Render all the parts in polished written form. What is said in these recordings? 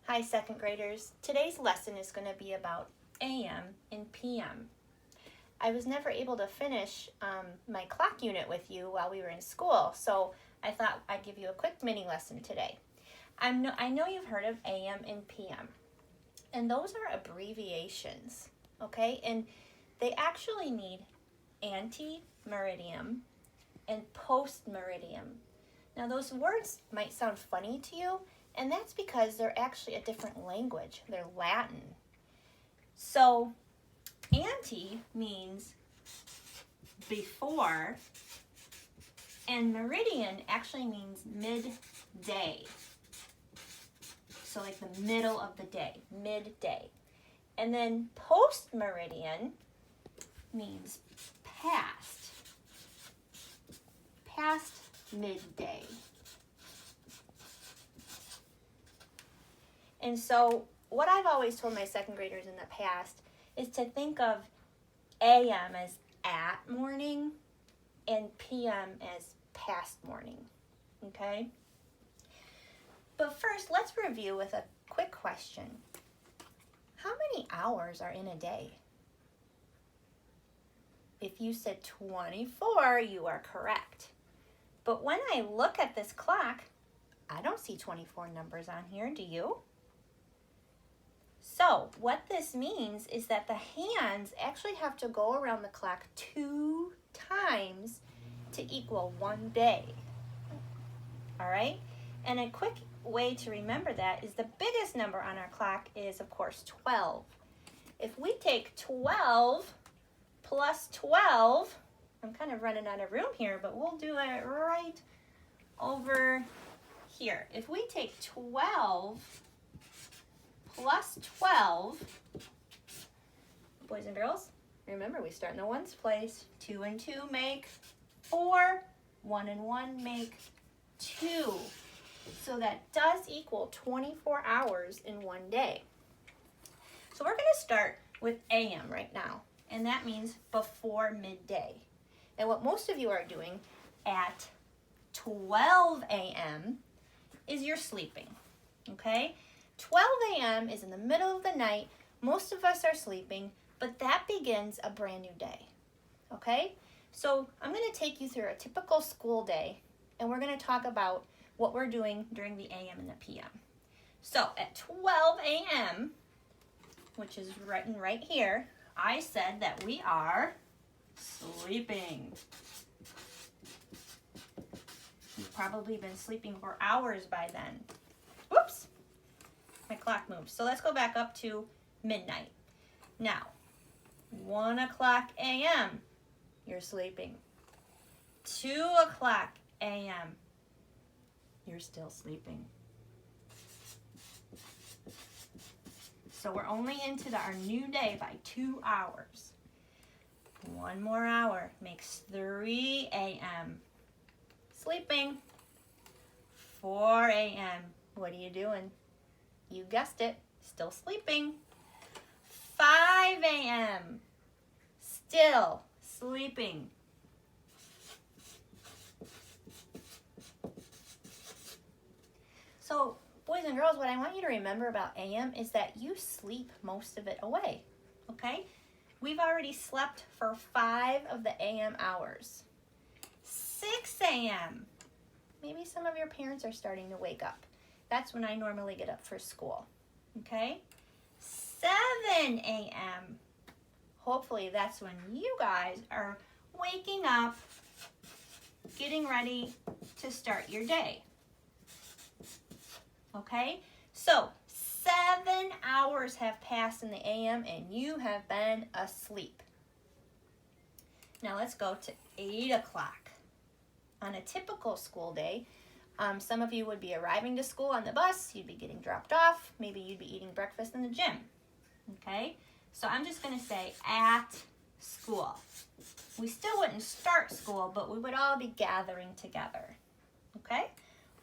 Hi, second graders. Today's lesson is going to be about AM and PM. I was never able to finish my clock unit with you while we were in school, so I thought I'd give you a quick mini lesson today. I know you've heard of AM and PM, and those are abbreviations, okay? And they actually need ante-meridiem and post-meridiem. Now, those words might sound funny to you, and that's because they're actually a different language. They're Latin. So, ante means before, and meridian actually means midday. So, like the middle of the day, midday. And then post meridian means past midday. And so what I've always told my second graders in the past is to think of AM as at morning and PM as past morning, okay? But first, let's review with a quick question. How many hours are in a day? If you said 24, you are correct. But when I look at this clock, I don't see 24 numbers on here, do you? So what this means is that the hands actually have to go around the clock 2 times to equal 1 day. All right? And a quick way to remember that is the biggest number on our clock is, of course, 12. If we take 12 plus 12, I'm kind of running out of room here, but we'll do it right over here. If we take 12 plus 12, boys and girls, remember we start in the ones place. 2 and 2 make 4. 1 and 1 make 2. So that does equal 24 hours in 1 day. So we're going to start with AM right now, and that means before midday. And what most of you are doing at 12 a.m. is you're sleeping, okay? 12 a.m. is in the middle of the night. Most of us are sleeping, but that begins a brand new day, okay? So I'm going to take you through a typical school day, and we're going to talk about what we're doing during the AM and the PM. So at 12 a.m., which is written right here, I said that we are sleeping. You've probably been sleeping for hours by then. Whoops, my clock moved. So let's go back up to midnight. Now, 1 o'clock a.m., you're sleeping. 2 o'clock a.m., you're still sleeping. So we're only into our new day by 2 hours. 1 more hour makes 3 a.m. Sleeping. 4 a.m. What are you doing? You guessed it, still sleeping. 5 a.m. Still sleeping. So, boys and girls, what I want you to remember about AM is that you sleep most of it away, okay? We've already slept for 5 of the AM hours. 6 a.m. Maybe some of your parents are starting to wake up. That's when I normally get up for school, okay? 7 a.m. Hopefully that's when you guys are waking up, getting ready to start your day. Okay, so 7 hours have passed in the AM and you have been asleep. Now let's go to 8 o'clock. On a typical school day, some of you would be arriving to school on the bus, you'd be getting dropped off, maybe you'd be eating breakfast in the gym. Okay, so I'm just going to say at school. We still wouldn't start school, but we would all be gathering together. Okay?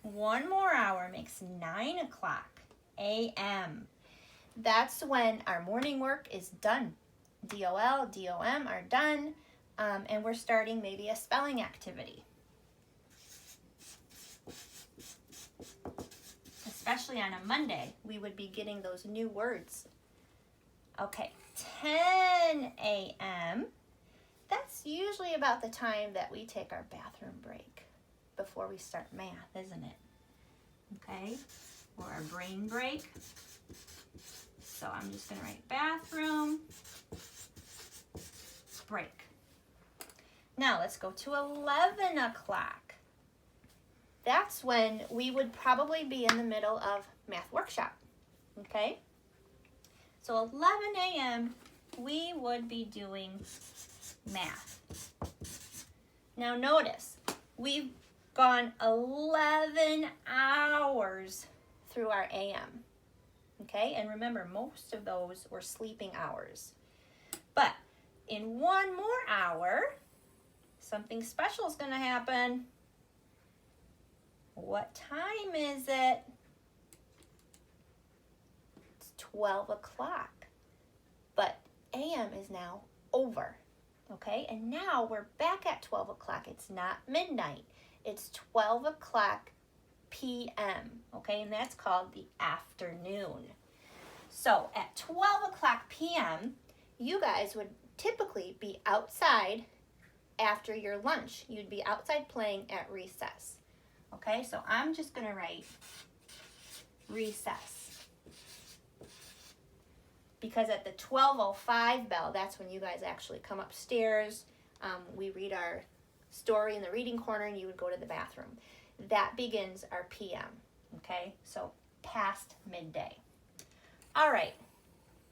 1 more hour makes 9 o'clock a.m. That's when our morning work is done. DOL, DOM are done, and we're starting maybe a spelling activity. especially on a Monday, we would be getting those new words. Okay, 10 a.m. That's usually about the time that we take our bathroom break before we start math, isn't it? Okay, or our brain break. So I'm just going to write bathroom break. Now let's go to 11 o'clock. That's when we would probably be in the middle of math workshop. Okay? So 11 a.m. we would be doing math. Now notice, we've gone 11 hours through our AM. Okay? And remember, most of those were sleeping hours. But in one more hour, something special is going to happen. What time is it? It's 12 o'clock. But AM is now over. Okay? And now we're back at 12 o'clock. It's not midnight. It's 12 o'clock p.m. Okay? And that's called the afternoon. So at 12 o'clock p.m., you guys would typically be outside after your lunch. You'd be outside playing at recess. Okay, so I'm just going to write recess. Because at the 12:05 bell, that's when you guys actually come upstairs. We read our story in the reading corner and you would go to the bathroom. That begins our PM. Okay, so past midday. All right,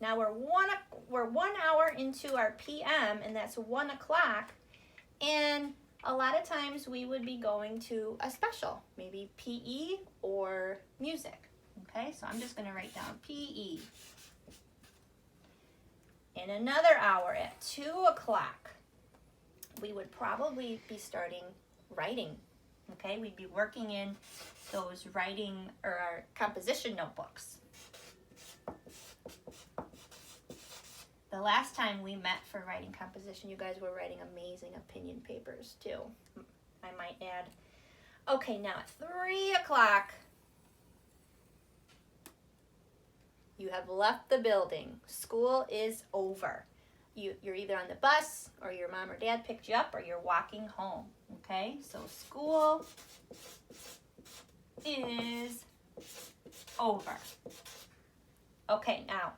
now we're 1 hour into our PM, and that's 1 o'clock. And a lot of times we would be going to a special, maybe PE or music. Okay, so I'm just going to write down PE. In another hour at 2 o'clock, we would probably be starting writing. Okay, we'd be working in those writing or our composition notebooks. The last time we met for writing composition, you guys were writing amazing opinion papers too, I might add. Okay, now at 3 o'clock, you have left the building. School is over. You're either on the bus, or your mom or dad picked you up, or you're walking home. Okay, so school is over. Okay, now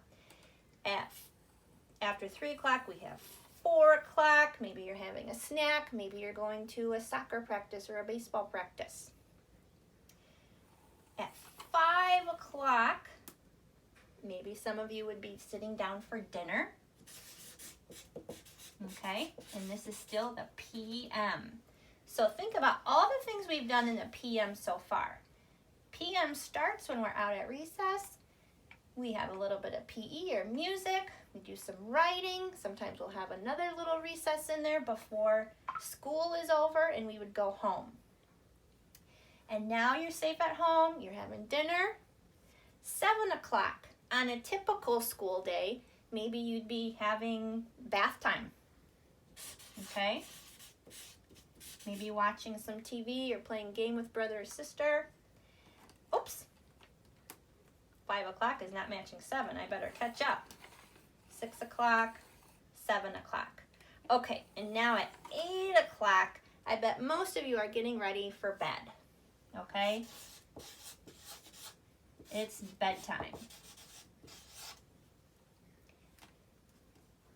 after 3 o'clock, we have 4 o'clock. Maybe you're having a snack. Maybe you're going to a soccer practice or a baseball practice. At 5 o'clock, maybe some of you would be sitting down for dinner. Okay, and this is still the PM. So think about all the things we've done in the PM so far. PM starts when we're out at recess. We have a little bit of PE or music. We do some writing. Sometimes we'll have another little recess in there before school is over and we would go home. And now you're safe at home. You're having dinner. 7 o'clock on a typical school day, maybe you'd be having bath time. Okay? Maybe watching some TV or playing a game with brother or sister. Oops. 5 o'clock is not matching 7. I better catch up. 6 o'clock, 7 o'clock. Okay, and now at 8 o'clock, I bet most of you are getting ready for bed. Okay? It's bedtime.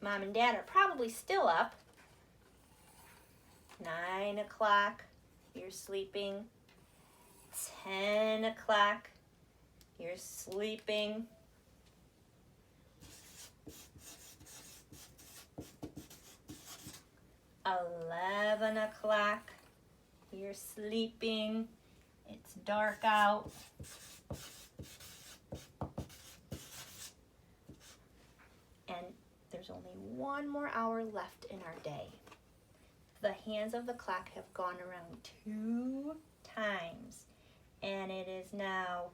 Mom and Dad are probably still up. 9 o'clock, you're sleeping. 10 o'clock, you're sleeping. 11 o'clock, you're sleeping. It's dark out. And there's only 1 more hour left in our day. The hands of the clock have gone around 2 times. And it is now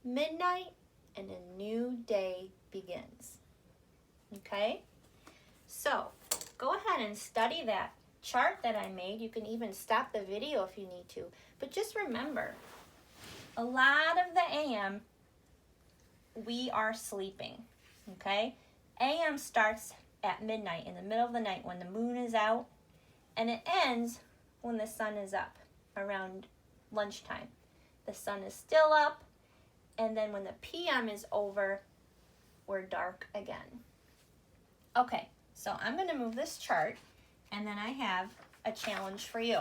midnight and a new day begins. Okay? So, go ahead and study that chart that I made. You can even stop the video if you need to. But just remember, a lot of the AM, we are sleeping, okay? AM starts at midnight, in the middle of the night when the moon is out, and it ends when the sun is up, around lunchtime. The sun is still up, and then when the PM is over, we're dark again. Okay, so I'm going to move this chart, and then I have a challenge for you.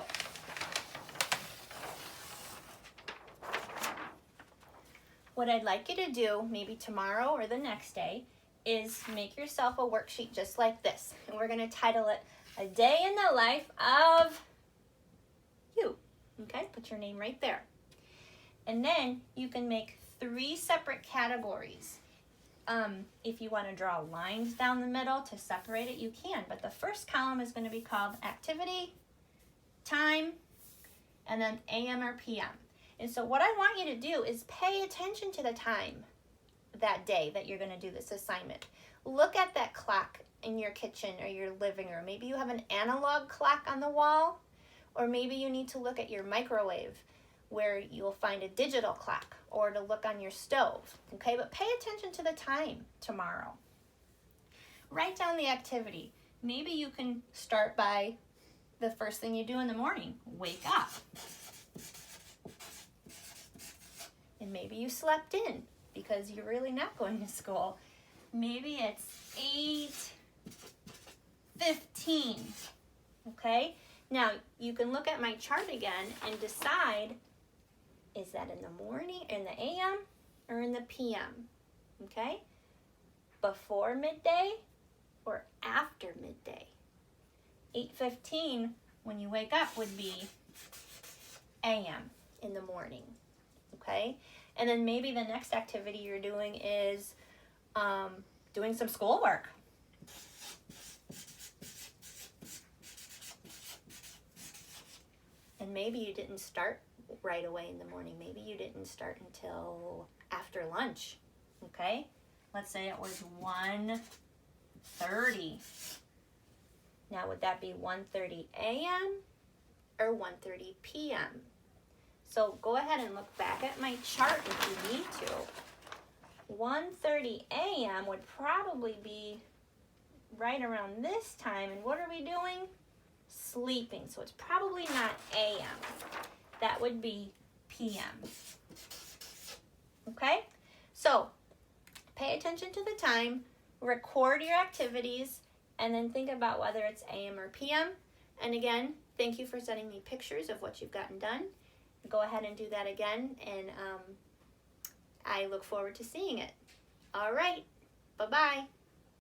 What I'd like you to do, maybe tomorrow or the next day, is make yourself a worksheet just like this. And we're going to title it, A Day in the Life of You. Okay, put your name right there. And then you can make 3 separate categories. If you want to draw lines down the middle to separate it, you can. But the first column is going to be called activity, time, and then AM or PM. And so what I want you to do is pay attention to the time that day that you're going to do this assignment. Look at that clock in your kitchen or your living room. Maybe you have an analog clock on the wall, or maybe you need to look at your microwave where you'll find a digital clock, or to look on your stove. Okay, but pay attention to the time tomorrow. Write down the activity. Maybe you can start by the first thing you do in the morning, wake up. And maybe you slept in because you're really not going to school. Maybe it's 8:15, okay? Now, you can look at my chart again and decide, is that in the morning, in the AM, or in the PM, okay? Before midday or after midday? 8:15, when you wake up, would be AM, in the morning, okay? And then maybe the next activity you're doing is doing some schoolwork. And maybe you didn't start right away in the morning. Maybe you didn't start until after lunch, okay? Let's say it was 1:30. Now, would that be 1:30 a.m. or 1:30 p.m.? So go ahead and look back at my chart if you need to. 1:30 a.m. would probably be right around this time. And what are we doing? Sleeping. So it's probably not a.m. That would be p.m. Okay? So pay attention to the time, record your activities, and then think about whether it's a.m. or p.m. And again, thank you for sending me pictures of what you've gotten done. Go ahead and do that again, and I look forward to seeing it. All right, bye-bye.